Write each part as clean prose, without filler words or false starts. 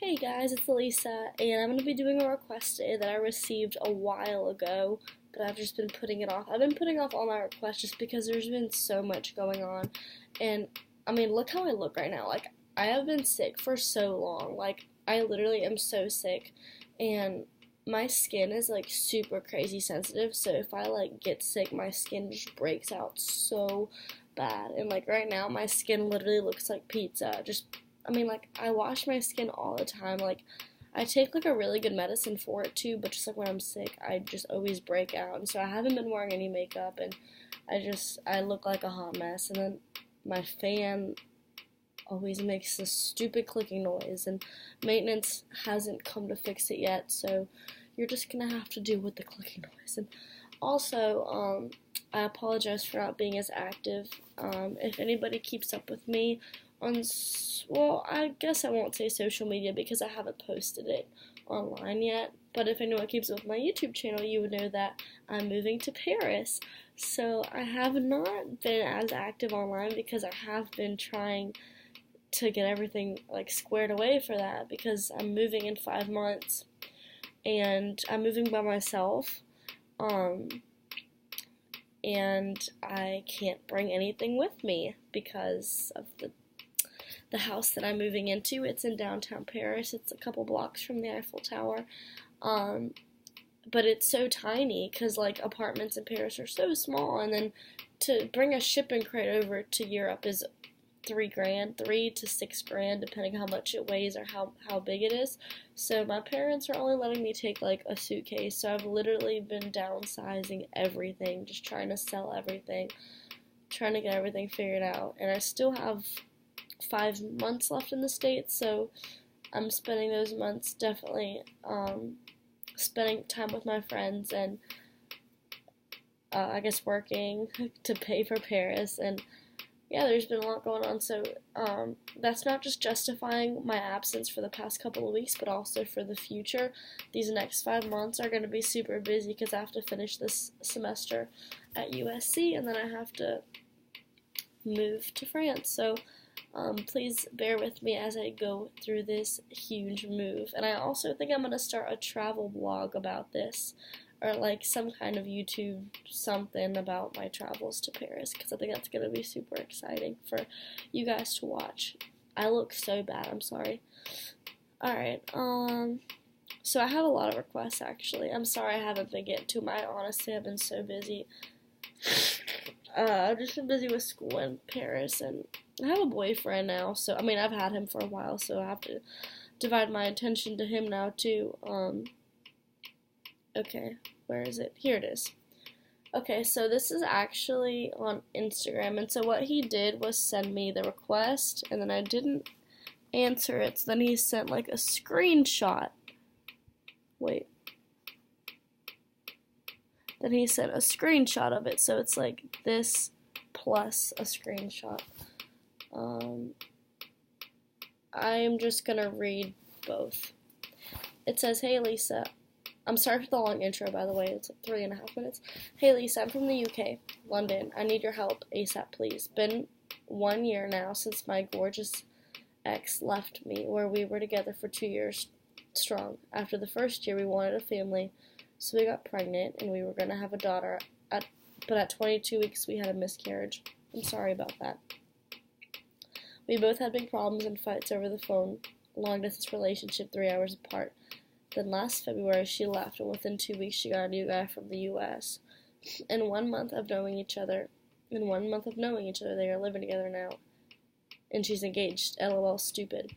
Hey guys, it's Elisa, and I'm going to be doing a request today that I received a while ago, but I've just been putting it off. I've been putting off all my requests just because there's been so much going on, and look how I look right now. Like, I have been sick for so long. Like, I literally am so sick, and my skin is like super crazy sensitive, so if I like get sick, my skin just breaks out so bad. And like right now, my skin literally looks like pizza. I wash my skin all the time. Like, I take like a really good medicine for it too, but just like when I'm sick, I just always break out. And so I haven't been wearing any makeup, and I look like a hot mess. And then my fan always makes this stupid clicking noise, and maintenance hasn't come to fix it yet, so you're just gonna have to deal with the clicking noise. And also, I apologize for not being as active. If anybody keeps up with me on, well, I guess I won't say social media because I haven't posted it online yet, but if anyone keeps up with my YouTube channel, you would know that I'm moving to Paris. So I have not been as active online because I have been trying to get everything like squared away for that, because I'm moving in 5 months and I'm moving by myself. And I can't bring anything with me because of the house that I'm moving into. It's in downtown Paris. It's a couple blocks from the Eiffel Tower. But it's so tiny because like apartments in Paris are so small, and then to bring a shipping crate over to Europe is $3,000, $3 to $6,000, depending how much it weighs or how big it is. So my parents are only letting me take like a suitcase. So I've literally been downsizing everything, just trying to sell everything, trying to get everything figured out. And I still have 5 months left in the States, so I'm spending those months definitely spending time with my friends and I guess working to pay for Paris. And yeah, there's been a lot going on, so that's not just justifying my absence for the past couple of weeks, but also for the future. These next 5 months are going to be super busy because I have to finish this semester at USC, and then I have to move to France. So please bear with me as I go through this huge move. And I also think I'm going to start a travel blog about this, or like some kind of YouTube something about my travels to Paris, because I think that's going to be super exciting for you guys to watch. I look so bad, I'm sorry. Alright, so I have a lot of requests actually. I'm sorry I haven't been getting to them. Honestly, I've been so busy. I've just been busy with school in Paris, and I have a boyfriend now, so I've had him for a while, so I have to divide my attention to him now too. Okay, where is it? Here it is. Okay, so this is actually on Instagram, and so what he did was send me the request, and then I didn't answer it, so then he sent like a screenshot. Wait. Then he sent a screenshot of it, so it's like this plus a screenshot. I'm just gonna read both. It says, "Hey Lisa, I'm sorry for the long intro, by the way. It's like 3.5 minutes. Hey Lisa, I'm from the UK, London. I need your help ASAP, please. Been 1 year now since my gorgeous ex left me, where we were together for 2 years strong. After the first year, we wanted a family, so we got pregnant, and we were going to have a daughter, but at 22 weeks, we had a miscarriage. I'm sorry about that. We both had big problems and fights over the phone, long-distance relationship 3 hours apart. Then last February, she left, and within 2 weeks, she got a new guy from the U.S. In 1 month of knowing each other, they are living together now, and she's engaged. LOL, stupid.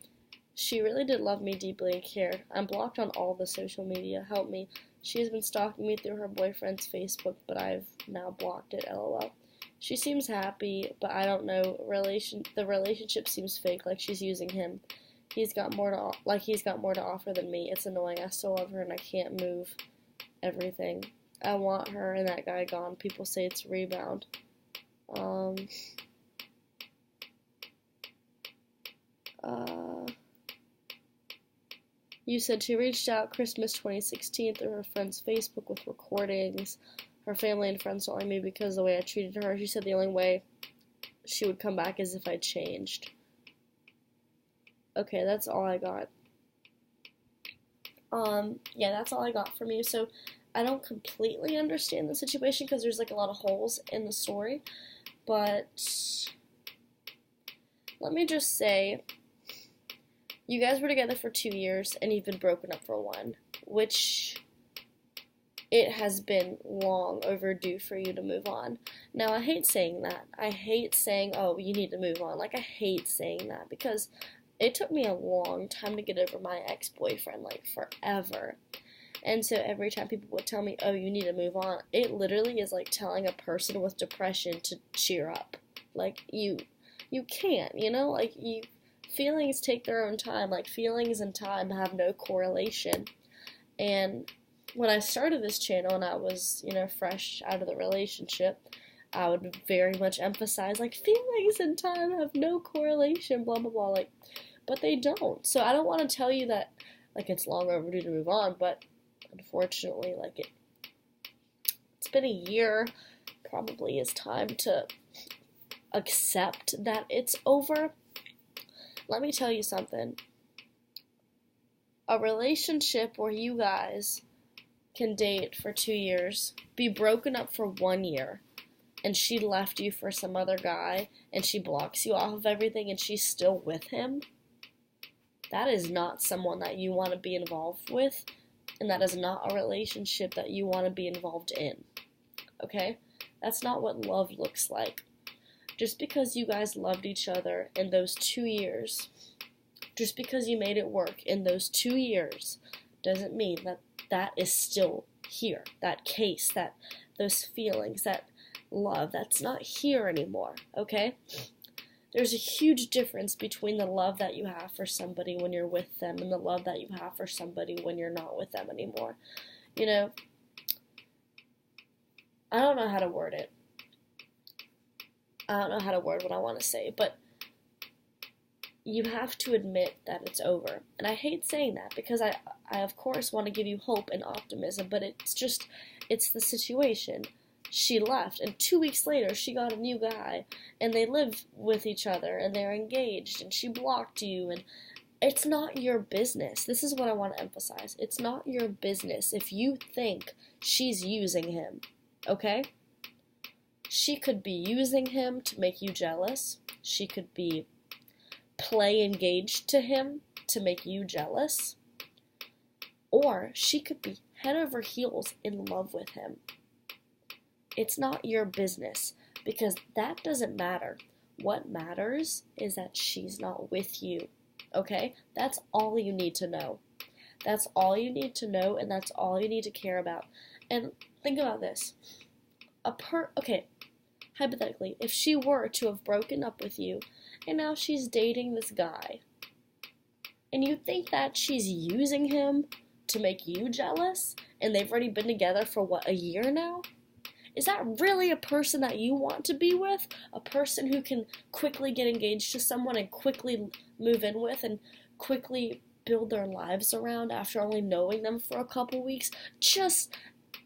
She really did love me deeply and cared. I'm blocked on all the social media. Help me. She has been stalking me through her boyfriend's Facebook, but I've now blocked it. LOL. She seems happy, but I don't know. The relationship seems fake, like she's using him. He's got more to offer than me. It's annoying. I still love her, and I can't move everything. I want her and that guy gone. People say it's a rebound." You said she reached out Christmas 2016 through her friend's Facebook with recordings. Her family and friends don't like me because of the way I treated her. She said the only way she would come back is if I changed. Okay, that's all I got. Yeah, that's all I got from you. So I don't completely understand the situation because there's like a lot of holes in the story, but let me just say, you guys were together for 2 years and you've been broken up for one, which it has been long overdue for you to move on. Now, I hate saying that. I hate saying, oh, you need to move on. Like, I hate saying that because it took me a long time to get over my ex-boyfriend, like, forever. And so every time people would tell me, oh, you need to move on, it literally is like telling a person with depression to cheer up. Like, you can't, you know? Like, feelings take their own time. Like, feelings and time have no correlation. And when I started this channel and I was, fresh out of the relationship, I would very much emphasize, like, feelings and time have no correlation, blah, blah, blah, like, but they don't. So I don't want to tell you that, like, it's long overdue to move on, but unfortunately, like, it's been a year, probably is time to accept that it's over. Let me tell you something. A relationship where you guys can date for 2 years, be broken up for 1 year, and she left you for some other guy, and she blocks you off of everything, and she's still with him, that is not someone that you want to be involved with, and that is not a relationship that you want to be involved in, okay? That's not what love looks like. Just because you guys loved each other in those 2 years, just because you made it work in those 2 years, doesn't mean that that is still here. That case, those feelings, that love, that's not here anymore, okay? There's a huge difference between the love that you have for somebody when you're with them and the love that you have for somebody when you're not with them anymore. I don't know how to word it. I don't know how to word what I want to say, but you have to admit that it's over. And I hate saying that because I of course want to give you hope and optimism, but it's the situation. She left, and 2 weeks later she got a new guy, and they live with each other, and they're engaged, and she blocked you, and it's not your business. This is what I want to emphasize. It's not your business if you think she's using him, okay? She could be using him to make you jealous. She could be play engaged to him to make you jealous. Or she could be head over heels in love with him. It's not your business because that doesn't matter. What matters is that she's not with you, okay? That's all you need to know. That's all you need to know, and that's all you need to care about. And think about this. Okay, hypothetically, if she were to have broken up with you, and now she's dating this guy, and you think that she's using him to make you jealous, and they've already been together for, a year now? Is that really a person that you want to be with? A person who can quickly get engaged to someone and quickly move in with and quickly build their lives around after only knowing them for a couple weeks, just,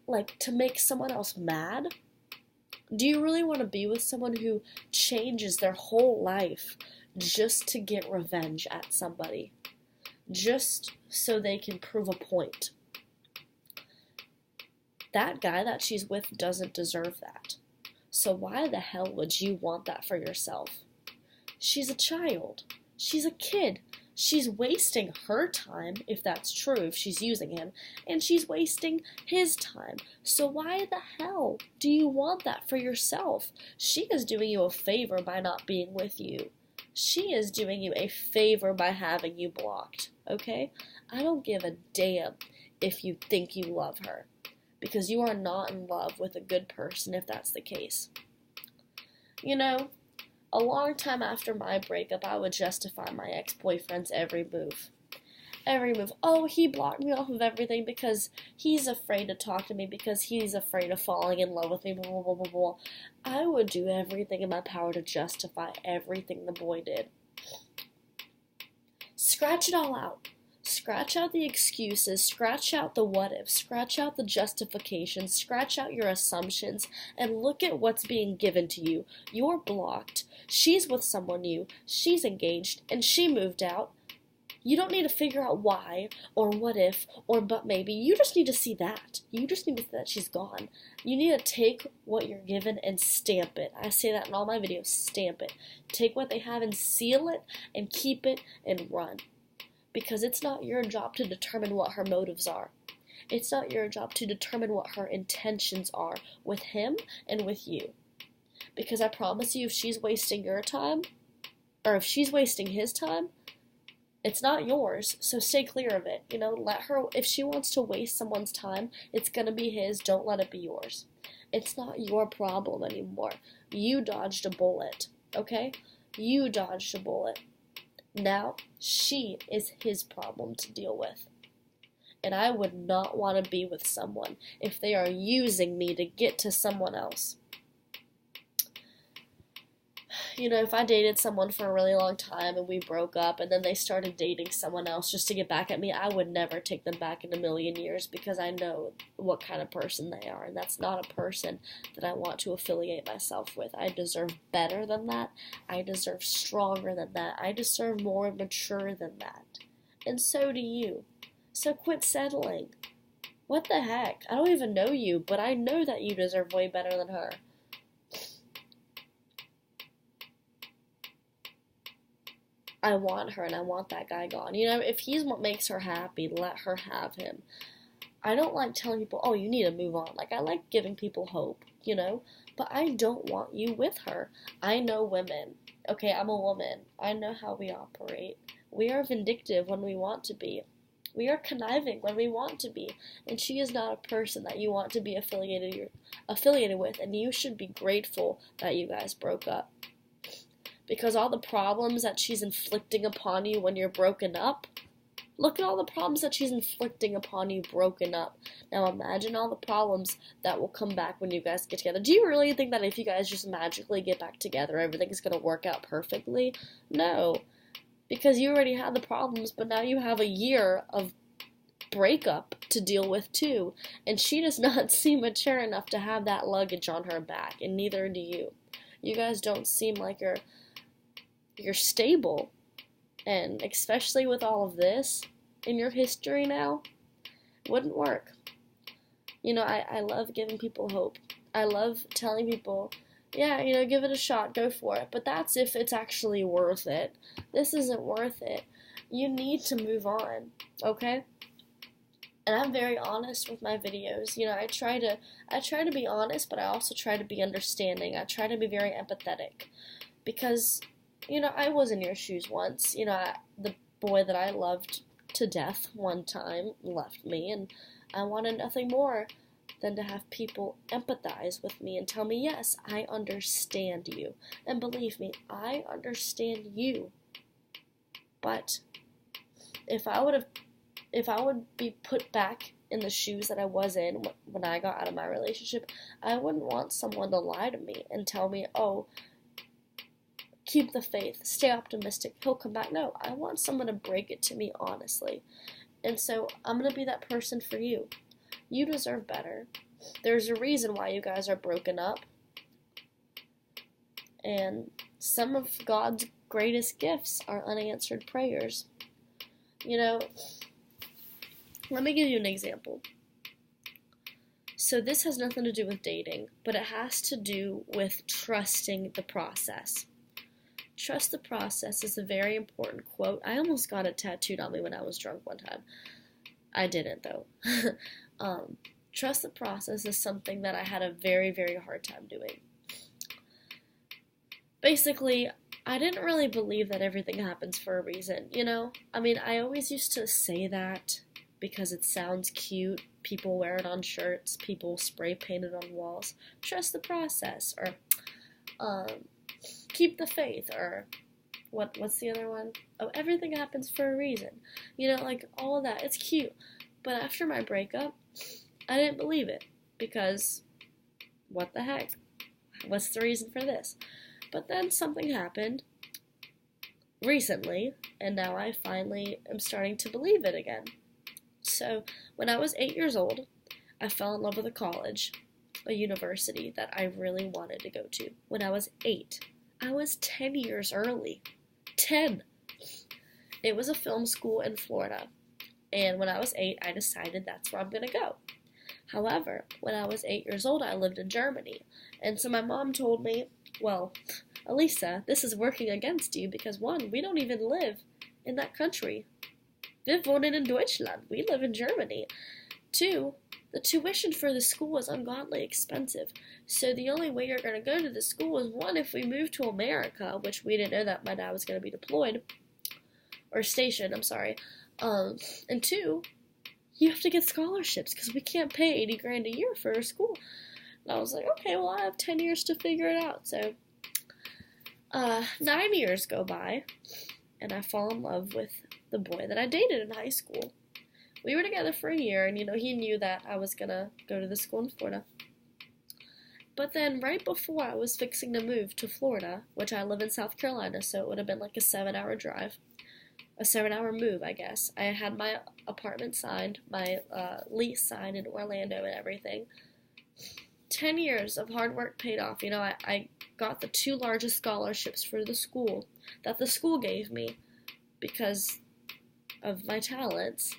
like, to make someone else mad? Do you really want to be with someone who changes their whole life just to get revenge at somebody? Just so they can prove a point? That guy that she's with doesn't deserve that. So why the hell would you want that for yourself? She's a child. She's a kid. She's wasting her time, if that's true, if she's using him, and she's wasting his time. So why the hell do you want that for yourself? She is doing you a favor by not being with you. She is doing you a favor by having you blocked, okay? I don't give a damn if you think you love her, because you are not in love with a good person if that's the case. A long time after my breakup, I would justify my ex-boyfriend's every move. Every move. Oh, he blocked me off of everything because he's afraid to talk to me, because he's afraid of falling in love with me, blah, blah, blah, blah, blah. I would do everything in my power to justify everything the boy did. Scratch it all out. Scratch out the excuses, scratch out the what-ifs, scratch out the justifications, scratch out your assumptions, and look at what's being given to you. You're blocked. She's with someone new. She's engaged, and she moved out. You don't need to figure out why, or what if, or but maybe. You just need to see that. You just need to see that she's gone. You need to take what you're given and stamp it. I say that in all my videos, stamp it. Take what they have and seal it, and keep it, and run. Because it's not your job to determine what her motives are. It's not your job to determine what her intentions are with him and with you. Because I promise you, if she's wasting your time, or if she's wasting his time, it's not yours, so stay clear of it. Let her, if she wants to waste someone's time, it's gonna be his, don't let it be yours. It's not your problem anymore. You dodged a bullet, okay? You dodged a bullet. Now, she is his problem to deal with. And I would not want to be with someone if they are using me to get to someone else. If I dated someone for a really long time and we broke up and then they started dating someone else just to get back at me, I would never take them back in a million years because I know what kind of person they are, and that's not a person that I want to affiliate myself with. I deserve better than that. I deserve stronger than that. I deserve more mature than that. And so do you. So quit settling. What the heck? I don't even know you, but I know that you deserve way better than her. I want her and I want that guy gone. If he's what makes her happy, let her have him. I don't like telling people, oh, you need to move on. I like giving people hope, But I don't want you with her. I know women. Okay, I'm a woman. I know how we operate. We are vindictive when we want to be. We are conniving when we want to be. And she is not a person that you want to be affiliated with. And you should be grateful that you guys broke up. Because all the problems that she's inflicting upon you when you're broken up, look at all the problems that she's inflicting upon you broken up. Now imagine all the problems that will come back when you guys get together. Do you really think that if you guys just magically get back together, everything's going to work out perfectly? No. Because you already had the problems, but now you have a year of breakup to deal with too. And she does not seem mature enough to have that luggage on her back, and neither do you. You guys don't seem like you're stable, and especially with all of this in your history now, wouldn't work. I love giving people hope. I love telling people, yeah, give it a shot, go for it, but that's if it's actually worth it. This isn't worth it. You need to move on, okay? And I'm very honest with my videos. I try to be honest, but I also try to be understanding. I try to be very empathetic, because I was in your shoes once. The boy that I loved to death one time left me, and I wanted nothing more than to have people empathize with me and tell me, yes, I understand you. And believe me, I understand you. But if I would be put back in the shoes that I was in when I got out of my relationship, I wouldn't want someone to lie to me and tell me, oh, keep the faith, stay optimistic, he'll come back. No, I want someone to break it to me honestly. And so I'm going to be that person for you. You deserve better. There's a reason why you guys are broken up. And some of God's greatest gifts are unanswered prayers. Let me give you an example. So this has nothing to do with dating, but it has to do with trusting the process. Trust the process is a very important quote. I almost got it tattooed on me when I was drunk one time. I didn't, though. Trust the process is something that I had a very, very hard time doing. Basically, I didn't really believe that everything happens for a reason, I always used to say that because it sounds cute. People wear it on shirts. People spray paint it on walls. Trust the process, or keep the faith, or what's the other one? Oh, everything happens for a reason. All of that. It's cute. But after my breakup, I didn't believe it, because what the heck? What's the reason for this? But then something happened recently, and now I finally am starting to believe it again. So, when I was 8 years old, I fell in love with a college, a university that I really wanted to go to. When I was 8, I was 10 years early. 10! It was a film school in Florida. And when I was 8, I decided that's where I'm going to go. However, when I was 8 years old, I lived in Germany. And so my mom told me, well, Elisa, this is working against you because, one, we don't even live in that country. Wir wohnen in Deutschland. We live in Germany. 2, the tuition for the school is ungodly expensive. So the only way you're going to go to the school is, one, if we move to America, which we didn't know that my dad was going to be deployed, or stationed, I'm sorry. And 2, you have to get scholarships because we can't pay 80 grand a year for a school. And I was like, okay, well, I have 10 years to figure it out. So 9 years go by, and I fall in love with the boy that I dated in high school. We were together for a year, and, he knew that I was going to go to the school in Florida. But then right before I was fixing to move to Florida, which I live in South Carolina, so it would have been like a 7-hour drive. A 7-hour move, I guess. I had my apartment signed, my lease signed in Orlando and everything. 10 years of hard work paid off. I got the 2 largest scholarships for the school that the school gave me because of my talents.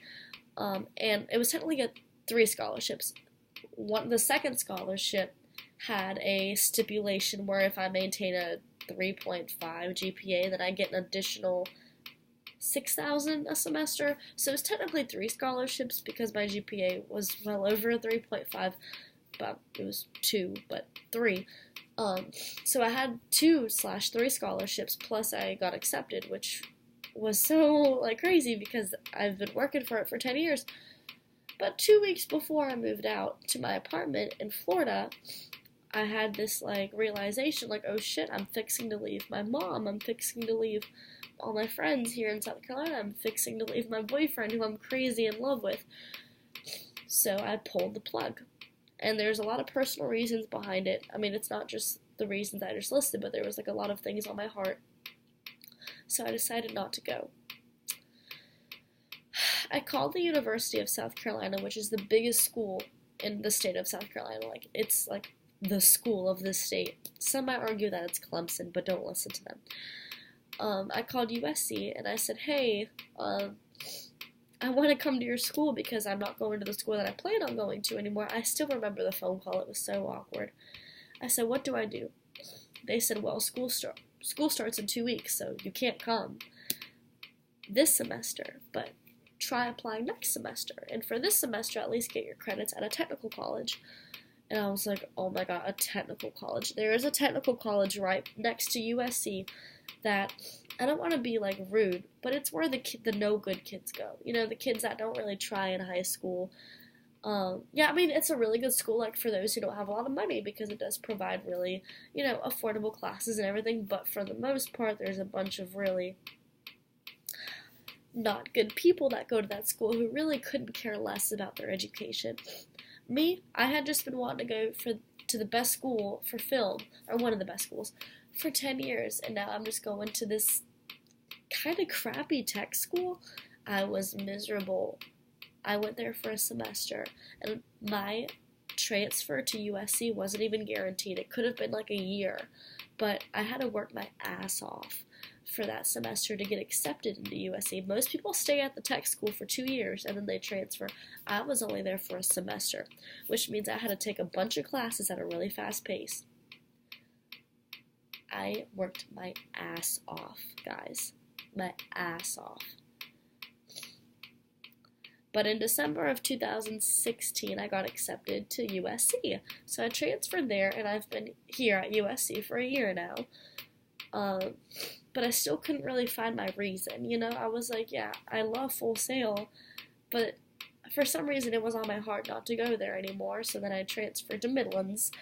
And it was technically 3 scholarships. The second scholarship had a stipulation where if I maintain a 3.5 GPA, then I get an additional $6,000 a semester. So it was technically 3 scholarships because my GPA was well over a 3.5, but it was 2, but 3. So I had 2/3 scholarships, plus I got accepted, which was so crazy because I've been working for it for 10 years. But 2 weeks before I moved out to my apartment in Florida, I had this realization, oh shit, I'm fixing to leave my mom, I'm fixing to leave all my friends here in South Carolina, I'm fixing to leave my boyfriend who I'm crazy in love with. So I pulled the plug. And there's a lot of personal reasons behind it. I mean, it's not just the reasons I just listed, but there was a lot of things on my heart. So I decided not to go. I called the University of South Carolina, which is the biggest school in the state of South Carolina. It's the school of this state. Some might argue that it's Clemson, but don't listen to them. I called USC and I said, hey, I want to come to your school because I'm not going to the school that I plan on going to anymore. I still remember the phone call. It was so awkward. I said, what do I do? They said, well, school starts in 2 weeks, so you can't come this semester, but try applying next semester. And for this semester, at least get your credits at a technical college. And I was like, oh my god, a technical college. There is a technical college right next to USC that, I don't want to be rude, but it's where the no good kids go. The kids that don't really try in high school. Yeah, I mean, it's a really good school, for those who don't have a lot of money, because it does provide really, affordable classes and everything, but for the most part, there's a bunch of really not good people that go to that school who really couldn't care less about their education. Me, I had just been wanting to go to the best school for film, or one of the best schools, for 10 years, and now I'm just going to this kind of crappy tech school. I was miserable. I went there for a semester, and my transfer to USC wasn't even guaranteed. It could have been a year, but I had to work my ass off for that semester to get accepted into USC. Most people stay at the tech school for 2 years, and then they transfer. I was only there for a semester, which means I had to take a bunch of classes at a really fast pace. I worked my ass off, guys. My ass off. But in December of 2016, I got accepted to USC. So I transferred there, and I've been here at USC for a year now. But I still couldn't really find my reason. I was like, yeah, I love Full Sail, but for some reason it was on my heart not to go there anymore. So then I transferred to Midlands,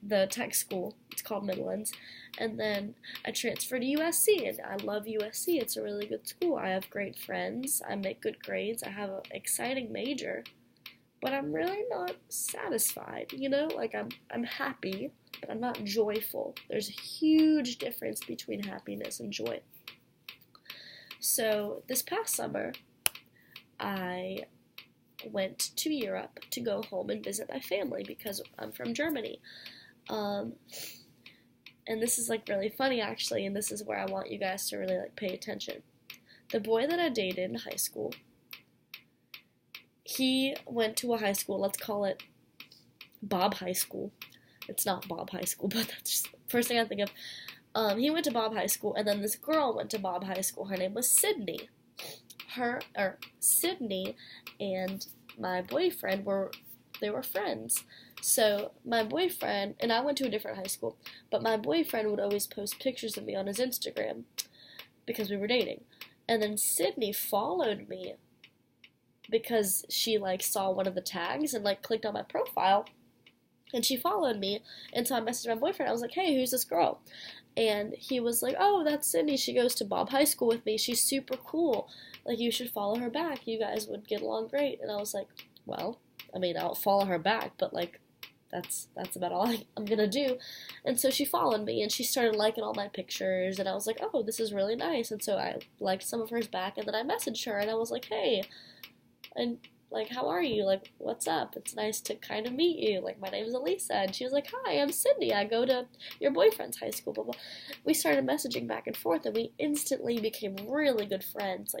the tech school. It's called Midlands. And then I transferred to USC, and I love USC. It's a really good school. I have great friends. I make good grades. I have an exciting major. But I'm really not satisfied, I'm happy, but I'm not joyful. There's a huge difference between happiness and joy. So this past summer, I went to Europe to go home and visit my family because I'm from Germany. And this is really funny actually, and this is where I want you guys to really pay attention. The boy that I dated in high school, he went to a high school, let's call it Bob High School. It's not Bob High School, but that's just the first thing I think of. He went to Bob High School, and then this girl went to Bob High School. Her name was Sydney. Sydney and my boyfriend were friends. So my boyfriend, and I went to a different high school, but my boyfriend would always post pictures of me on his Instagram because we were dating. And then Sydney followed me because she saw one of the tags and clicked on my profile, and she followed me. And so I messaged my boyfriend. I was like, "Hey, who's this girl?" And he was like, "Oh, that's Sydney. She goes to Bob High School with me. She's super cool. You should follow her back. You guys would get along great." And I was like, "Well, I mean, I'll follow her back, but that's about all I'm gonna do." And so she followed me, and she started liking all my pictures, and I was like, "Oh, this is really nice." And so I liked some of hers back, and then I messaged her, and I was like, "Hey, and how are you? What's up? It's nice to kind of meet you. My name's Elisa." And she was like, "Hi, I'm Sydney. I go to your boyfriend's high school, blah, blah." We started messaging back and forth, and we instantly became really good friends.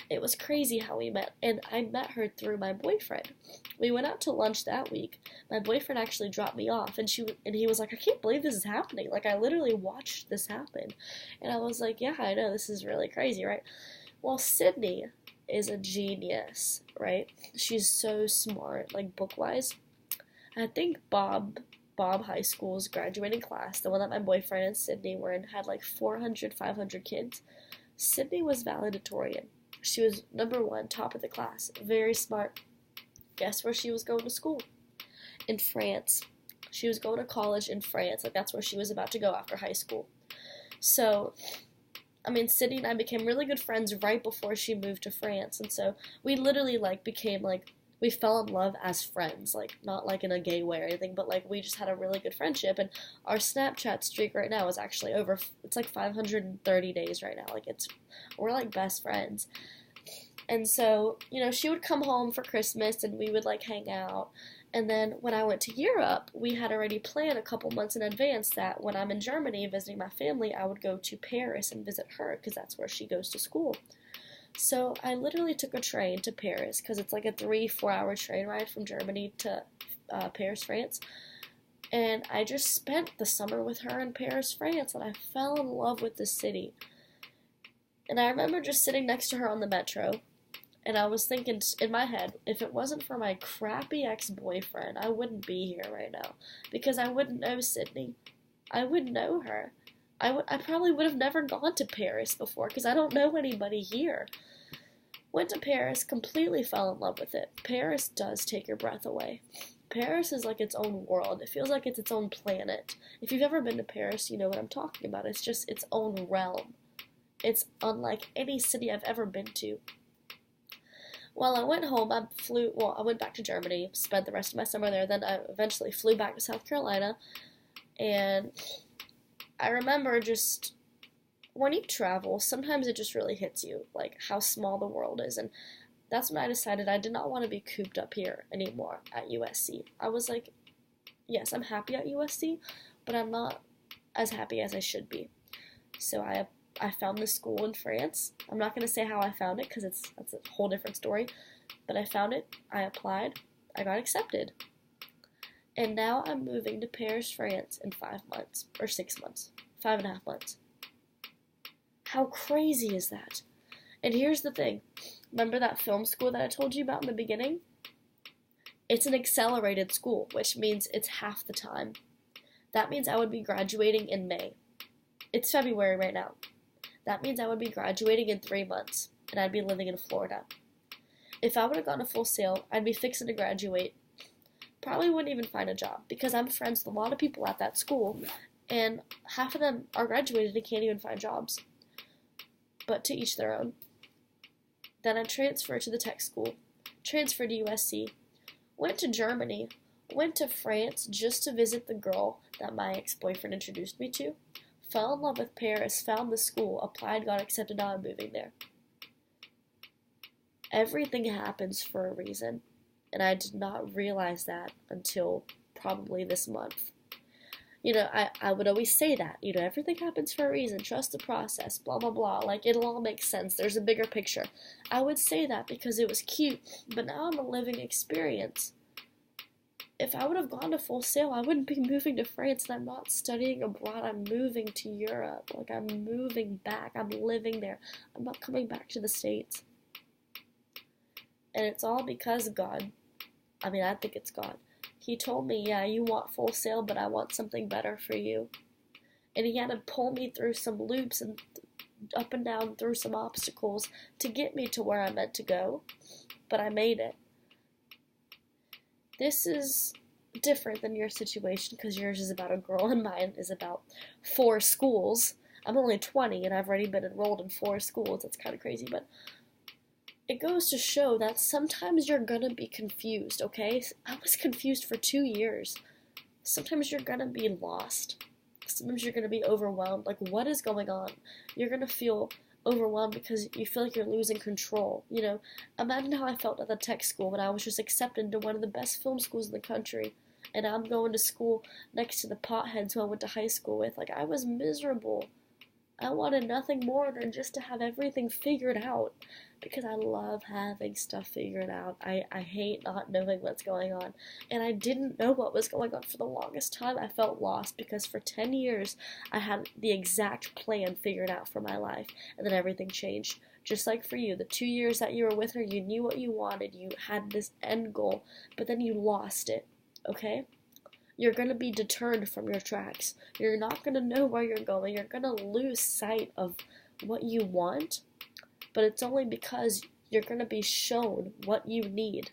It was crazy how we met, and I met her through my boyfriend. We went out to lunch that week. My boyfriend actually dropped me off, and he was like, "I can't believe this is happening. I literally watched this happen." And I was like, "Yeah, I know, this is really crazy, right?" Well, Sydney is a genius, right? She's so smart, book-wise. I think Bob High School's graduating class, the one that my boyfriend and Sydney were in, had 400, 500 kids. Sydney was valedictorian. She was number 1, top of the class, very smart. Guess where she was going to school? In France. She was going to college in France. That's where she was about to go after high school. So, I mean, Sydney and I became really good friends right before she moved to France, and so we literally, became, we fell in love as friends, not, in a gay way or anything, but, we just had a really good friendship, and our Snapchat streak right now is actually it's, 530 days right now, we're, best friends. And so, she would come home for Christmas, and we would, hang out. And then when I went to Europe, we had already planned a couple months in advance that when I'm in Germany visiting my family, I would go to Paris and visit her, because that's where she goes to school. So I literally took a train to Paris, because it's a 3-4 hour train ride from Germany to Paris, France. And I just spent the summer with her in Paris, France, and I fell in love with the city. And I remember just sitting next to her on the metro, and I was thinking in my head, if it wasn't for my crappy ex-boyfriend, I wouldn't be here right now. Because I wouldn't know Sydney. I wouldn't know her. I probably would have never gone to Paris before, because I don't know anybody here. Went to Paris, completely fell in love with it. Paris does take your breath away. Paris is its own world. It feels like it's its own planet. If you've ever been to Paris, you know what I'm talking about. It's just its own realm. It's unlike any city I've ever been to. Well, I went home, I went back to Germany, spent the rest of my summer there, then I eventually flew back to South Carolina, and I remember just, when you travel, sometimes it just really hits you, how small the world is, and that's when I decided I did not want to be cooped up here anymore at USC. I was like, yes, I'm happy at USC, but I'm not as happy as I should be. So I found this school in France. I'm not going to say how I found it, because that's a whole different story. But I found it, I applied, I got accepted. And now I'm moving to Paris, France in 5 months, or 6 months, 5.5 months. How crazy is that? And here's the thing. Remember that film school that I told you about in the beginning? It's an accelerated school, which means it's half the time. That means I would be graduating in May. It's February right now. That means I would be graduating in 3 months, and I'd be living in Florida. If I would have gone a full sail, I'd be fixing to graduate. Probably wouldn't even find a job, because I'm friends with a lot of people at that school, and half of them are graduated and can't even find jobs. But to each their own. Then I transferred to the tech school, transferred to USC, went to Germany, went to France just to visit the girl that my ex-boyfriend introduced me to, fell in love with Paris, found the school, applied, got accepted, now I'm moving there. Everything happens for a reason, and I did not realize that until probably this month. I would always say that, everything happens for a reason, trust the process, blah, blah, blah, like, it'll all make sense, there's a bigger picture. I would say that because it was cute, but now I'm a living experience. If I would have gone to Full Sail, I wouldn't be moving to France, and I'm not studying abroad, I'm moving to Europe, like, I'm moving back, I'm living there, I'm not coming back to the States. And it's all because God. I mean, I think it's God. He told me, yeah, you want Full Sail, but I want something better for you. And he had to pull me through some loops and up and down through some obstacles to get me to where I meant to go. But I made it. This is different than your situation because yours is about a girl and mine is about 4 schools. I'm only 20 and I've already been enrolled in 4 schools. That's kind of crazy, but it goes to show that sometimes you're gonna be confused, okay? I was confused for 2 years. Sometimes you're gonna be lost. Sometimes you're gonna be overwhelmed. Like, what is going on? You're gonna feel overwhelmed because you feel like you're losing control, Imagine how I felt at the tech school when I was just accepted into one of the best film schools in the country. And I'm going to school next to the potheads who I went to high school with. Like, I was miserable. I wanted nothing more than just to have everything figured out because I love having stuff figured out. I hate not knowing what's going on, and I didn't know what was going on for the longest time. I felt lost because for 10 years I had the exact plan figured out for my life, and then everything changed. Just like for you, the 2 years that you were with her, you knew what you wanted, you had this end goal, but then you lost it, okay? You're going to be deterred from your tracks. You're not going to know where you're going. You're going to lose sight of what you want, but it's only because you're going to be shown what you need.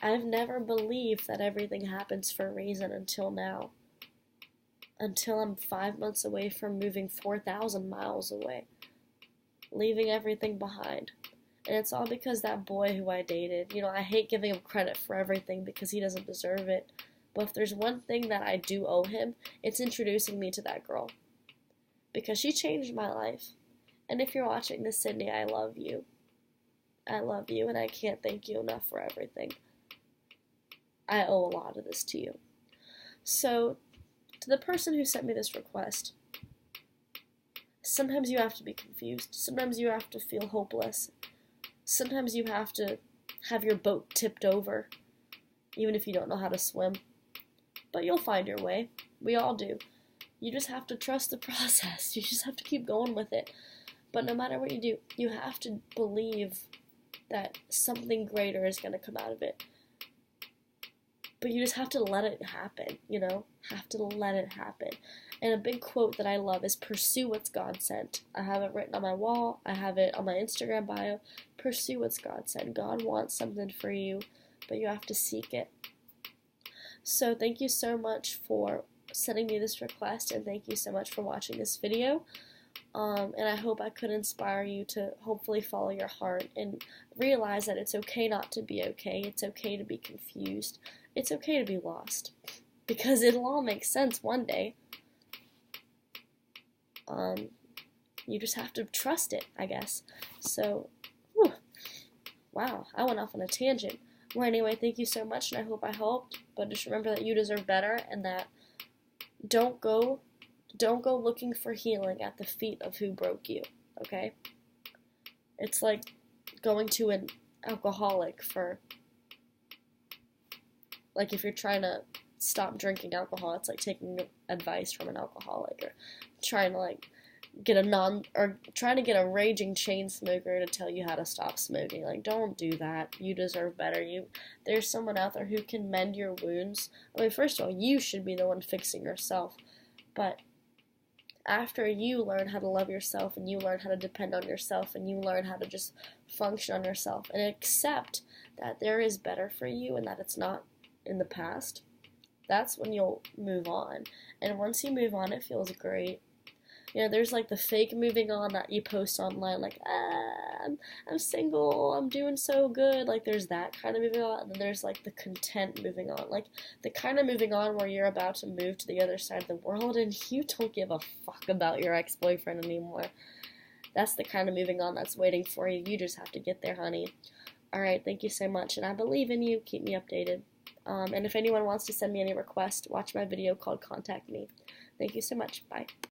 I've never believed that everything happens for a reason until now. Until I'm 5 months away from moving 4,000 miles away, leaving everything behind. And it's all because that boy who I dated, I hate giving him credit for everything because he doesn't deserve it. But if there's one thing that I do owe him, it's introducing me to that girl. Because she changed my life. And if you're watching this, Sydney, I love you. I love you, and I can't thank you enough for everything. I owe a lot of this to you. So, to the person who sent me this request, sometimes you have to be confused. Sometimes you have to feel hopeless. Sometimes you have to have your boat tipped over, even if you don't know how to swim. But you'll find your way. We all do. You just have to trust the process. You just have to keep going with it. But no matter what you do, you have to believe that something greater is going to come out of it. But you just have to let it happen, Have to let it happen. And a big quote that I love is, pursue what's God sent. I have it written on my wall. I have it on my Instagram bio. Pursue what's God sent. God wants something for you, but you have to seek it. So thank you so much for sending me this request, and thank you so much for watching this video. And I hope I could inspire you to hopefully follow your heart and realize that it's okay not to be okay. It's okay to be confused. It's okay to be lost. Because it'll all make sense one day. You just have to trust it, I guess. So, whew, wow, I went off on a tangent. Well, anyway, thank you so much, and I hope I helped. But just remember that you deserve better, and that don't go looking for healing at the feet of who broke you, okay? It's like going to an alcoholic for, like, if you're trying to stop drinking alcohol, it's like taking advice from an alcoholic, or trying to, like, trying to get a raging chain smoker to tell you how to stop smoking. Like, don't do that. You deserve better. There's someone out there who can mend your wounds. I mean, first of all, you should be the one fixing yourself, but after you learn how to love yourself, and you learn how to depend on yourself, and you learn how to just function on yourself, and accept that there is better for you, and that it's not in the past, that's when you'll move on. And once you move on, it feels great. There's like the fake moving on that you post online, like, I'm single, I'm doing so good, like there's that kind of moving on, and then there's like the content moving on, like the kind of moving on where you're about to move to the other side of the world and you don't give a fuck about your ex-boyfriend anymore. That's the kind of moving on that's waiting for you. You just have to get there, honey. Alright, thank you so much, and I believe in you. Keep me updated. And if anyone wants to send me any requests, watch my video called Contact Me. Thank you so much. Bye.